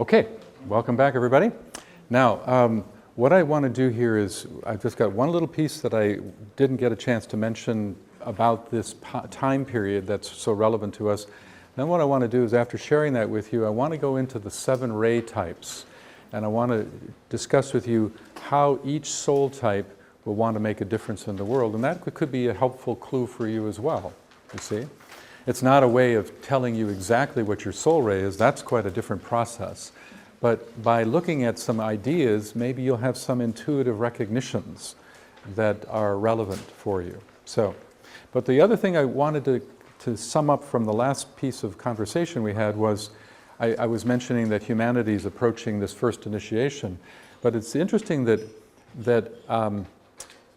Okay, welcome back everybody. Now, what I want to do here is, I've just got one little piece that I didn't get a chance to mention about this time period that's so relevant to us. Then what I want to do is, after sharing that with you, I want to go into the 7 ray types. And I want to discuss with you how each soul type will want to make a difference in the world. And that could be a helpful clue for you as well, you see. It's not a way of telling you exactly what your soul ray is. That's quite a different process. But by looking at some ideas, maybe you'll have some intuitive recognitions that are relevant for you. But the other thing I wanted to sum up from the last piece of conversation we had was, I was mentioning that humanity is approaching this first initiation. But it's interesting that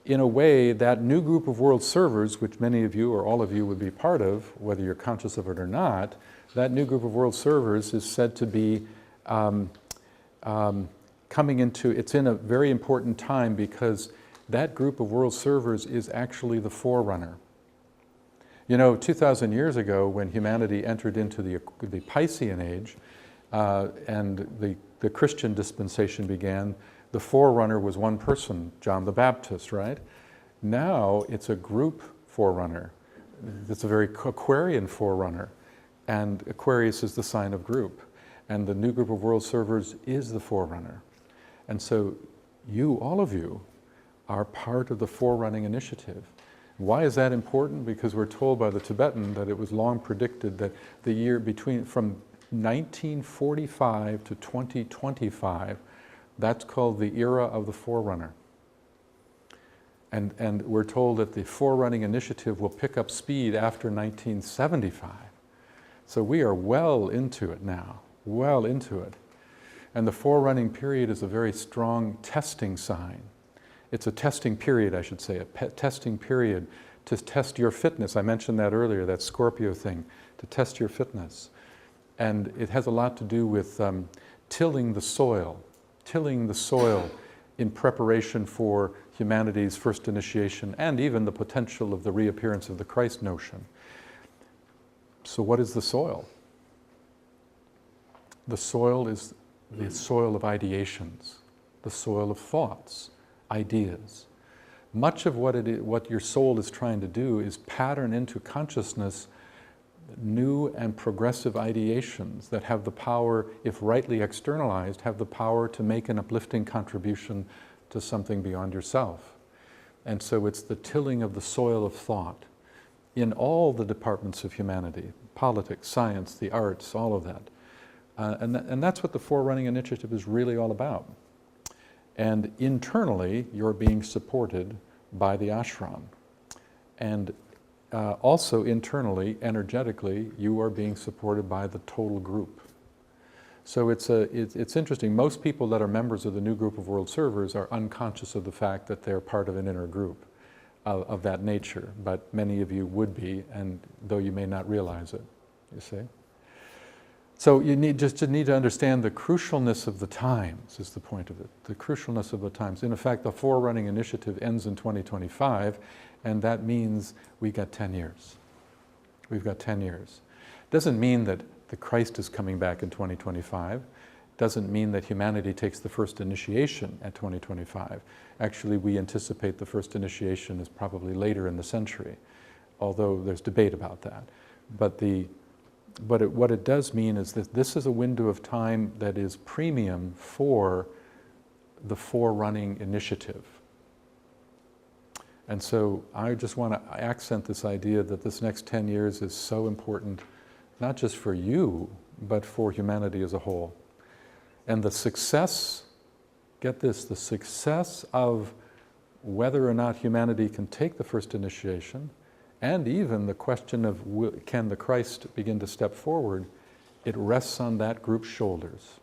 in a way, that new group of world servers, which many of you or all of you would be part of, whether you're conscious of it or not, that new group of world servers is said to be coming into, it's in a very important time, because that group of world servers is actually the forerunner. You know, 2,000 years ago, when humanity entered into the Piscean age and the Christian dispensation began, the forerunner was one person, John the Baptist, right? Now it's a group forerunner. It's a very Aquarian forerunner. And Aquarius is the sign of group. And the new group of world servers is the forerunner. And so you, all of you, are part of the forerunning initiative. Why is that important? Because we're told by the Tibetan that it was long predicted that the year from 1945 to 2025, that's called the era of the forerunner. And we're told that the forerunning initiative will pick up speed after 1975. So we are well into it now, well into it. And the forerunning period is a very strong testing sign. It's a testing period, I should say, a testing period to test your fitness. I mentioned that earlier, that Scorpio thing, to test your fitness. And it has a lot to do with tilling the soil in preparation for humanity's first initiation, and even the potential of the reappearance of the Christ notion. So what is the soil? The soil is the soil of ideations, the soil of thoughts, ideas. Much of what your soul is trying to do is pattern into consciousness new and progressive ideations that have the power, if rightly externalized, have the power to make an uplifting contribution to something beyond yourself. And so it's the tilling of the soil of thought in all the departments of humanity, politics, science, the arts, all of that. And that's what the forerunning initiative is really all about. And internally, you're being supported by the ashram. And also internally, energetically, you are being supported by the total group. So it's interesting. Most people that are members of the new group of world servers are unconscious of the fact that they're part of an inner group of that nature, but many of you would be, and though you may not realize it, you see. So you need to understand the crucialness of the times is the point of it, the crucialness of the times. In effect, the forerunning initiative ends in 2025, and that means we got 10 years. We've got 10 years. Doesn't mean that the Christ is coming back in 2025. Doesn't mean that humanity takes the first initiation at 2025. Actually, we anticipate the first initiation is probably later in the century, although there's debate about that. But what it does mean is that this is a window of time that is premium for the forerunning initiative. And so I just want to accent this idea that this next 10 years is so important, not just for you, but for humanity as a whole. And the success, get this, the success of whether or not humanity can take the first initiation, and even the question of can the Christ begin to step forward, it rests on that group's shoulders.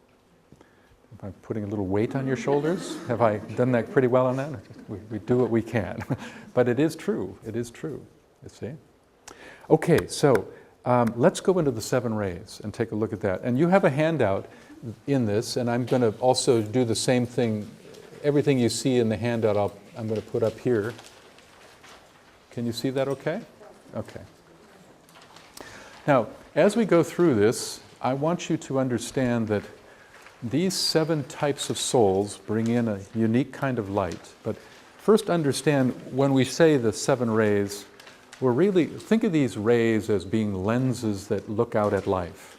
Am I putting a little weight on your shoulders? Have I done that pretty well on that? We do what we can. But it is true, you see. Okay, so let's go into the 7 rays and take a look at that. And you have a handout in this, and I'm going to also do the same thing. Everything you see in the handout I'm going to put up here. Can you see that okay? Okay. Now, as we go through this, I want you to understand that these 7 types of souls bring in a unique kind of light. But first understand, when we say the 7 rays, we're really, think of these rays as being lenses that look out at life.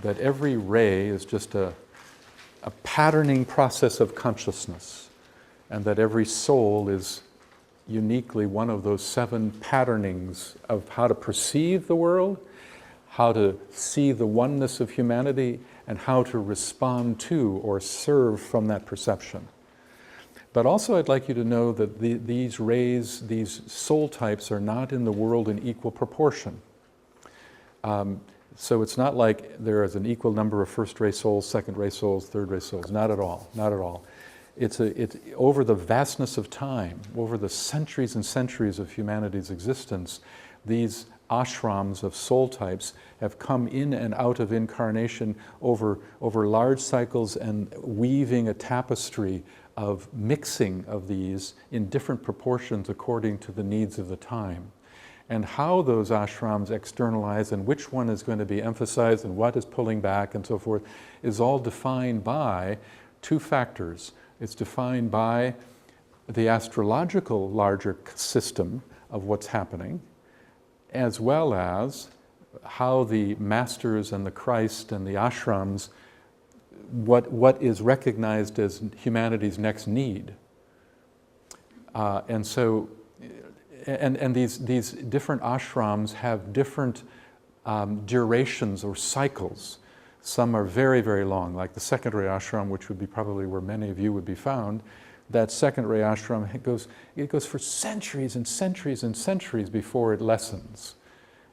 That every ray is just a patterning process of consciousness, and that every soul is uniquely one of those 7 patternings of how to perceive the world, how to see the oneness of humanity, and how to respond to or serve from that perception. But also I'd like you to know that these rays, these soul types, are not in the world in equal proportion. So it's not like there is an equal number of first-ray souls, second-ray souls, third-ray souls. Not at all, not at all. It's over the vastness of time, over the centuries and centuries of humanity's existence, these ashrams of soul types have come in and out of incarnation over large cycles, and weaving a tapestry of mixing of these in different proportions according to the needs of the time. And how those ashrams externalize and which one is going to be emphasized and what is pulling back and so forth is all defined by 2 factors. It's defined by the astrological larger system of what's happening, as well as how the masters and the Christ and the ashrams, what is recognized as humanity's next need. And these different ashrams have different durations or cycles. Some are very, very long, like the second-ray ashram, which would be probably where many of you would be found. That second-ray ashram, it goes for centuries and centuries and centuries before it lessens.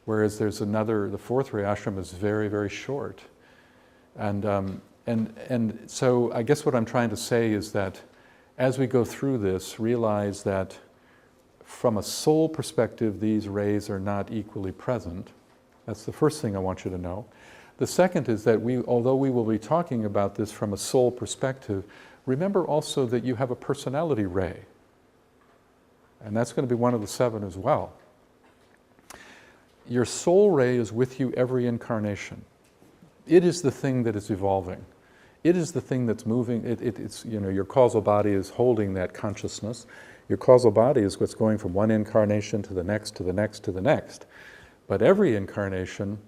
Whereas there's another, the fourth-ray ashram is very, very short. And so I guess what I'm trying to say is that as we go through this, realize that from a soul perspective, these rays are not equally present. That's the first thing I want you to know. The second is that although we will be talking about this from a soul perspective, remember also that you have a personality ray. And that's going to be one of the 7 as well. Your soul ray is with you every incarnation. It is the thing that is evolving. It is the thing that's moving. It's, your causal body is holding that consciousness. Your causal body is what's going from one incarnation to the next, to the next, to the next. But every incarnation,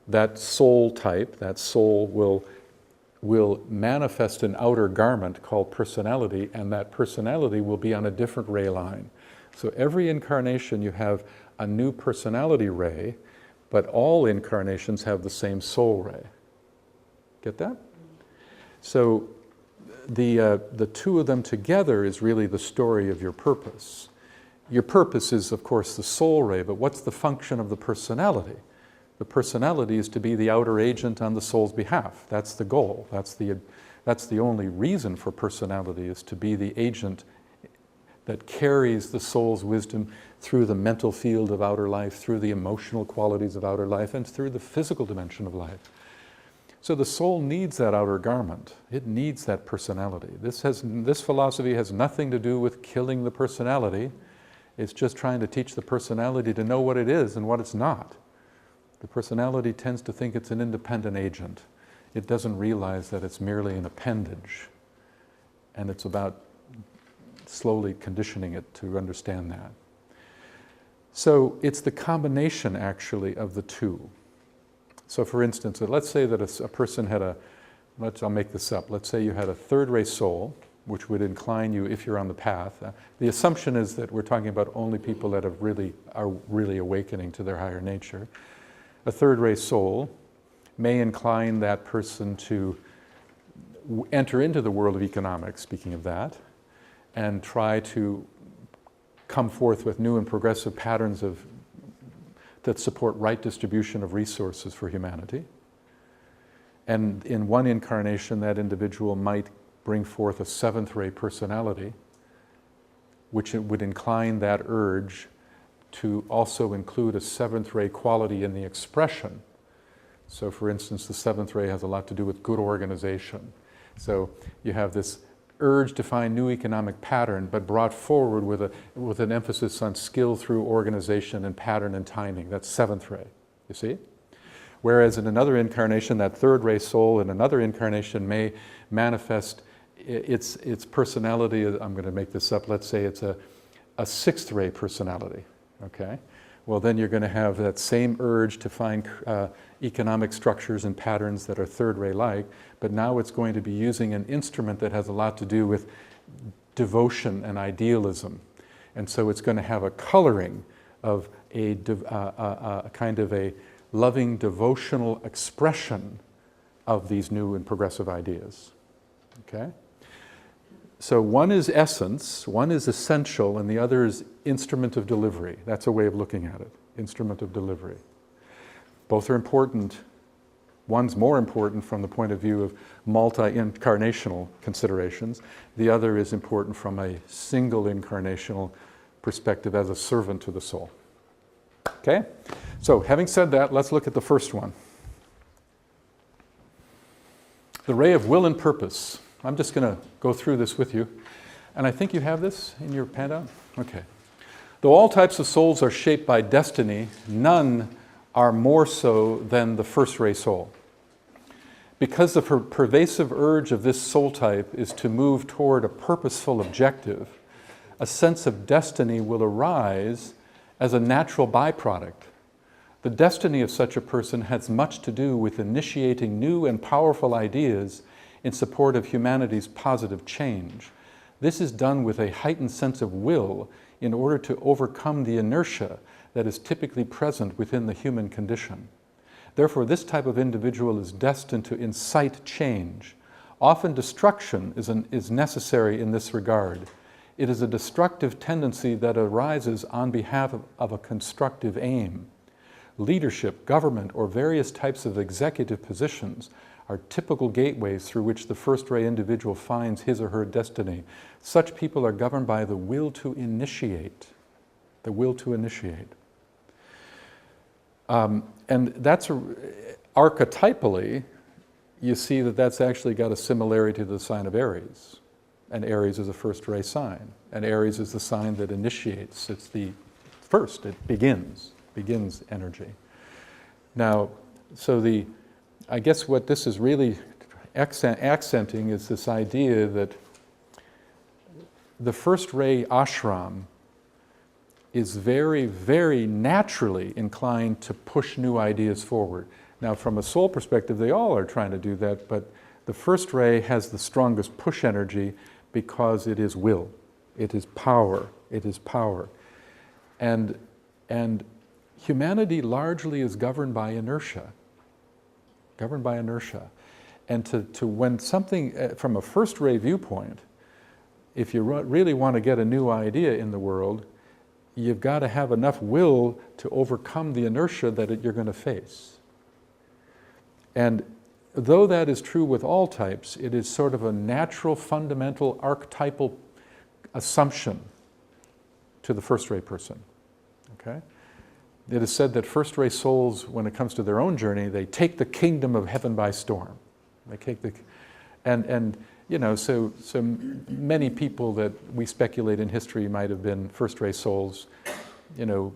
that soul type, that soul will manifest an outer garment called personality, and that personality will be on a different ray line. So every incarnation you have a new personality ray, but all incarnations have the same soul ray. Get that? So the 2 of them together is really the story of your purpose. Your purpose is, of course, the soul ray, but what's the function of the personality? The personality is to be the outer agent on the soul's behalf. That's the goal. That's the only reason for personality, is to be the agent that carries the soul's wisdom through the mental field of outer life, through the emotional qualities of outer life, and through the physical dimension of life. So the soul needs that outer garment. It needs that personality. This philosophy has nothing to do with killing the personality. It's just trying to teach the personality to know what it is and what it's not. The personality tends to think it's an independent agent. It doesn't realize that it's merely an appendage. And it's about slowly conditioning it to understand that. So it's the combination, actually, of the 2. So for instance, let's say that a person had I'll make this up. Let's say you had a third-ray soul, which would incline you if you're on the path. The assumption is that we're talking about only people that are really awakening to their higher nature. A third-ray soul may incline that person to enter into the world of economics, speaking of that, and try to come forth with new and progressive patterns that support right distribution of resources for humanity. And in one incarnation, that individual might bring forth a 7th-ray personality, which it would incline that urge to also include a 7th-ray quality in the expression. So for instance, the 7th ray has a lot to do with good organization. So you have this urge to find new economic pattern, but brought forward with an emphasis on skill through organization and pattern and timing. That's 7th ray, you see? Whereas in another incarnation, that third ray soul in another incarnation may manifest its personality. I'm going to make this up. Let's say it's a sixth ray personality. Okay? Well, then you're going to have that same urge to find economic structures and patterns that are third ray-like, but now it's going to be using an instrument that has a lot to do with devotion and idealism. And so it's going to have a coloring of a kind of a loving devotional expression of these new and progressive ideas. Okay? So one is essence, one is essential, and the other is instrument of delivery. That's a way of looking at it, instrument of delivery. Both are important. One's more important from the point of view of multi-incarnational considerations. The other is important from a single incarnational perspective as a servant to the soul. Okay? So having said that, let's look at the first one. The ray of will and purpose. I'm just going to go through this with you. And I think you have this in your handout? Okay. Though all types of souls are shaped by destiny, none are more so than the first ray soul. Because the pervasive urge of this soul type is to move toward a purposeful objective, a sense of destiny will arise as a natural byproduct. The destiny of such a person has much to do with initiating new and powerful ideas in support of humanity's positive change. This is done with a heightened sense of will in order to overcome the inertia that is typically present within the human condition. Therefore, this type of individual is destined to incite change. Often destruction is necessary in this regard. It is a destructive tendency that arises on behalf of a constructive aim. Leadership, government, or various types of executive positions are typical gateways through which the first-ray individual finds his or her destiny. Such people are governed by the will to initiate. The will to initiate. And that's archetypally, you see that that's actually got a similarity to the sign of Aries. And Aries is a first-ray sign. And Aries is the sign that initiates. It's the first, it begins energy. Now, so I guess what this is really accenting is this idea that the first ray ashram is very, very naturally inclined to push new ideas forward. Now, from a soul perspective, they all are trying to do that, but the first ray has the strongest push energy because it is will. It is power. It is power. And humanity largely is governed by inertia. Governed by inertia. And to when something, from a first-ray viewpoint, if you really want to get a new idea in the world, you've got to have enough will to overcome the inertia that you're going to face. And though that is true with all types, it is sort of a natural, fundamental, archetypal assumption to the first-ray person. Okay? It is said that first-ray souls, when it comes to their own journey, they take the kingdom of heaven by storm. They take and you know, so many people that we speculate in history might have been first-ray souls. It's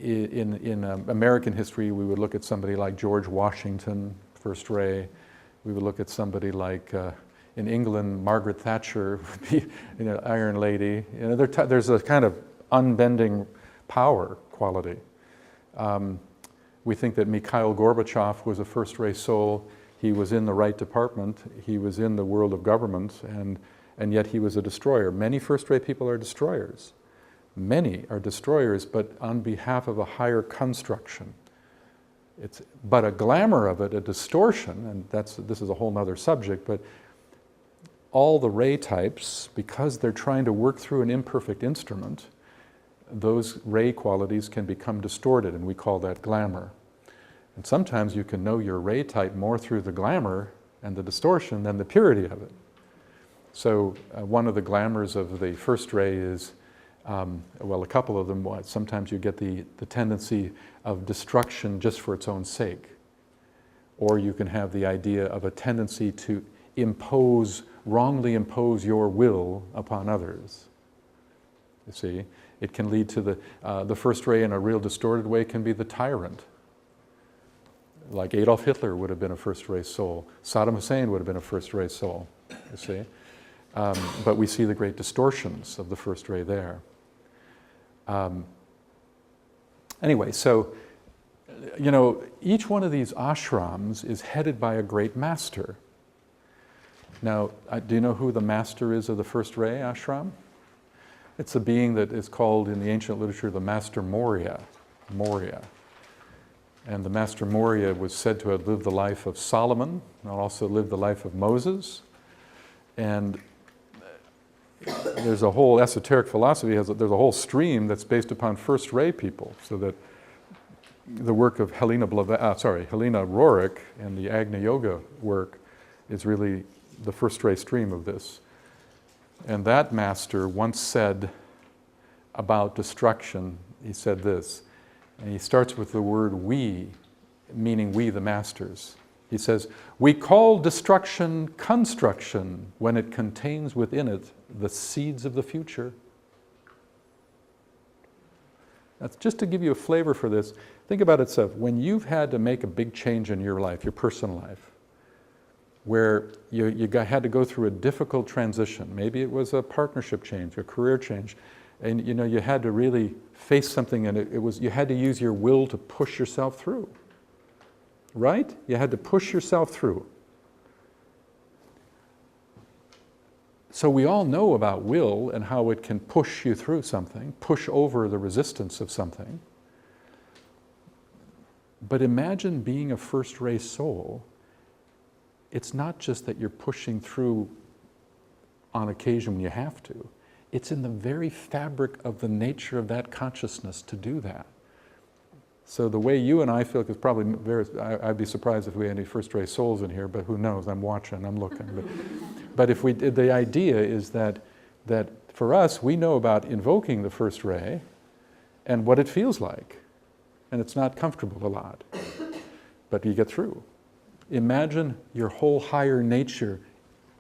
in American history, we would look at somebody like George Washington, first ray. We would look at somebody like in England, Margaret Thatcher would be, Iron Lady. There's a kind of unbending power quality. We think that Mikhail Gorbachev was a first-ray soul. He was in the right department. He was in the world of government, and yet he was a destroyer. Many first-ray people are destroyers. Many are destroyers, but on behalf of a higher construction. But a glamour of it, a distortion, and this is a whole other subject, but all the ray types, because they're trying to work through an imperfect instrument, those ray qualities can become distorted, and we call that glamour. And sometimes you can know your ray type more through the glamour and the distortion than the purity of it. So one of the glamours of the first ray is, a couple of them. Sometimes you get the tendency of destruction just for its own sake. Or you can have the idea of a tendency to wrongly impose your will upon others. You see? It can lead to the first ray in a real distorted way can be the tyrant. Like Adolf Hitler would have been a first ray soul. Saddam Hussein would have been a first ray soul, you see. But we see the great distortions of the first ray there. Anyway, so, you know, each one of these ashrams is headed by a great master. Now, do you know who the master is of the first ray ashram? It's a being that is called in the ancient literature the Master Morya. And the Master Morya was said to have lived the life of Solomon and also lived the life of Moses. And there's a whole esoteric philosophy, there's a whole stream that's based upon first ray people, so that the work of Helena Roerich and the Agni Yoga work is really the first ray stream of this. And that master once said about destruction, he said this, and he starts with the word we, meaning we the masters. He says, "We call destruction construction when it contains within it the seeds of the future." That's just to give you a flavor for this. Think about it, Seth. When you've had to make a big change in your life, your personal life, where you had to go through a difficult transition, maybe it was a partnership change, a career change, and you know you had to really face something, and you had to use your will to push yourself through. Right? You had to push yourself through. So we all know about will and how it can push you through something, push over the resistance of something. But imagine being a first ray soul. It's not just that you're pushing through on occasion when you have to. It's in the very fabric of the nature of that consciousness to do that. So the way you and I feel is probably I'd be surprised if we had any first ray souls in here, but who knows? I'm watching, I'm looking. But if we did, the idea is that for us, we know about invoking the first ray and what it feels like. And it's not comfortable a lot, but you get through. Imagine your whole higher nature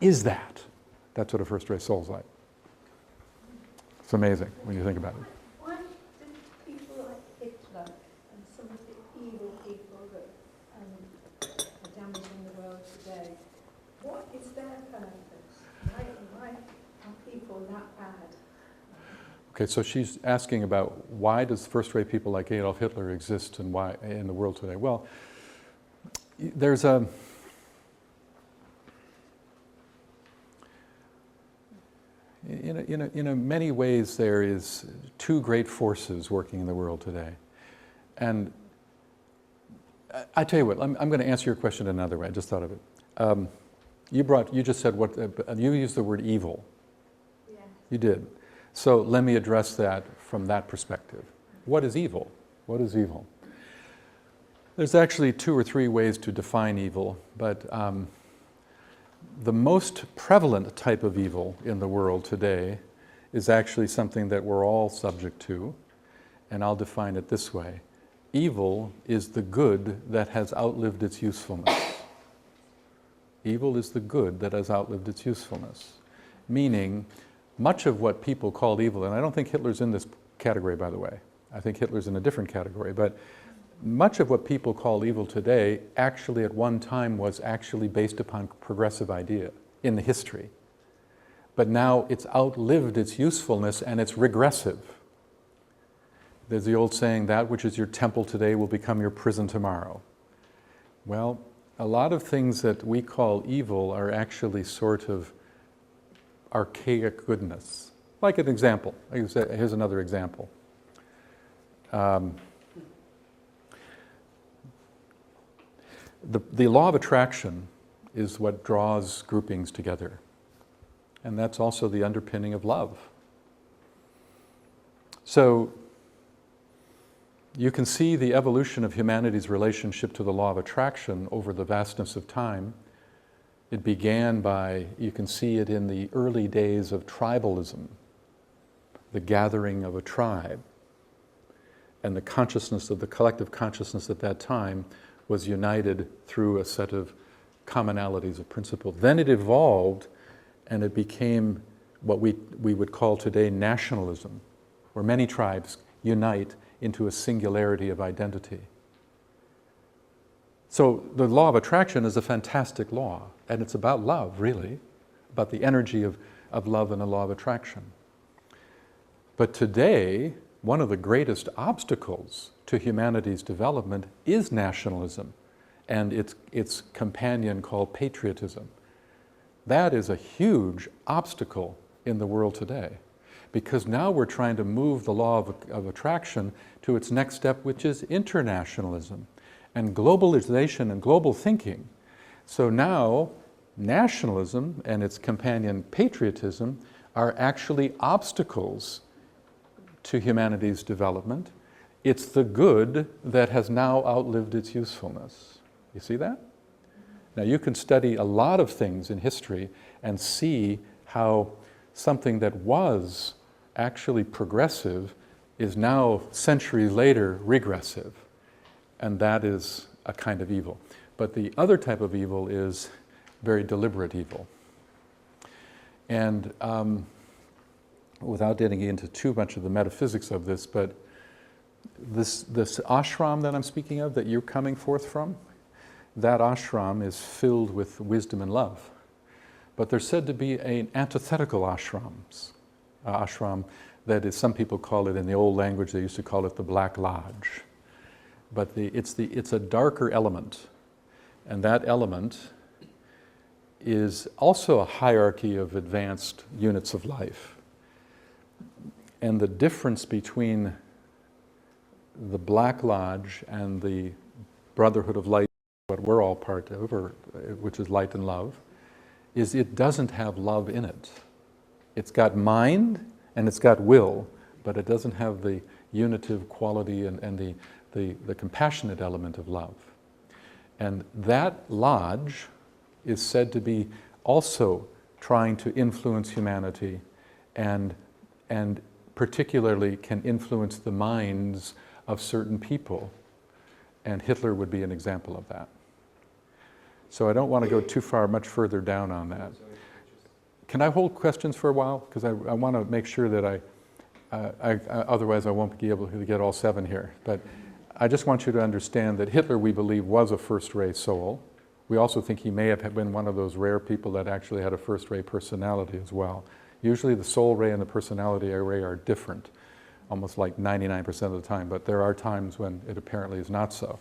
is that. That's what a first ray soul's like. It's amazing when you think about it. Why did people like Hitler and some of the evil people that are damaging the world today, what is their purpose? Why are people that bad? Okay, so she's asking about why does first ray people like Adolf Hitler exist and why in the world today? Well, there's in many ways there is two great forces working in the world today. And I tell you what, I'm going to answer your question another way. I just thought of it. You just said you used the word evil. Yeah. You did. So let me address that from that perspective. What is evil? What is evil? There's actually 2 or 3 ways to define evil, but the most prevalent type of evil in the world today is actually something that we're all subject to, and I'll define it this way. Evil is the good that has outlived its usefulness. Evil is the good that has outlived its usefulness. Meaning, much of what people call evil, and I don't think Hitler's in this category, by the way. I think Hitler's in a different category, but much of what people call evil today actually at one time was actually based upon progressive idea in the history. But now it's outlived its usefulness and it's regressive. There's the old saying, that which is your temple today will become your prison tomorrow. Well, a lot of things that we call evil are actually sort of archaic goodness. Like an example. Here's another example. The law of attraction is what draws groupings together. And that's also the underpinning of love. So you can see the evolution of humanity's relationship to the law of attraction over the vastness of time. It began by, you can see it in the early days of tribalism, the gathering of a tribe. And the consciousness of the collective consciousness at that time was united through a set of commonalities of principle. Then it evolved and it became what we would call today nationalism. where many tribes unite into a singularity of identity. So the law of attraction is a fantastic law, and it's about love, really, about the energy of love and the law of attraction. But today, one of the greatest obstacles to humanity's development is nationalism and its companion called patriotism. That is a huge obstacle in the world today, because now we're trying to move the law of attraction to its next step, which is internationalism and globalization and global thinking. So now nationalism and its companion patriotism are actually obstacles to humanity's development. It's the good that has now outlived its usefulness. You see that? Now you can study a lot of things in history and see how something that was actually progressive is now, centuries later, regressive. And that is a kind of evil. But the other type of evil is very deliberate evil. And without getting into too much of the metaphysics of this, but this ashram that I'm speaking of, that you're coming forth from, that ashram is filled with wisdom and love. But there's said to be an antithetical ashram that is, some people call it, in the old language they used to call it the Black Lodge. But it's a darker element, and that element is also a hierarchy of advanced units of life. And the difference between the Black Lodge and the Brotherhood of Light, what we're all part of, which is light and love, is it doesn't have love in it. It's got mind and it's got will, but it doesn't have the unitive quality and the compassionate element of love. And that lodge is said to be also trying to influence humanity and particularly can influence the minds of certain people. And Hitler would be an example of that. So I don't want to go much further down on that. Can I hold questions for a while? Because I want to make sure that otherwise I won't be able to get all 7 here. But I just want you to understand that Hitler, we believe, was a first-rate soul. We also think he may have been one of those rare people that actually had a first-rate personality as well. Usually the soul ray and the personality ray are different, almost like 99% of the time, but there are times when it apparently is not so.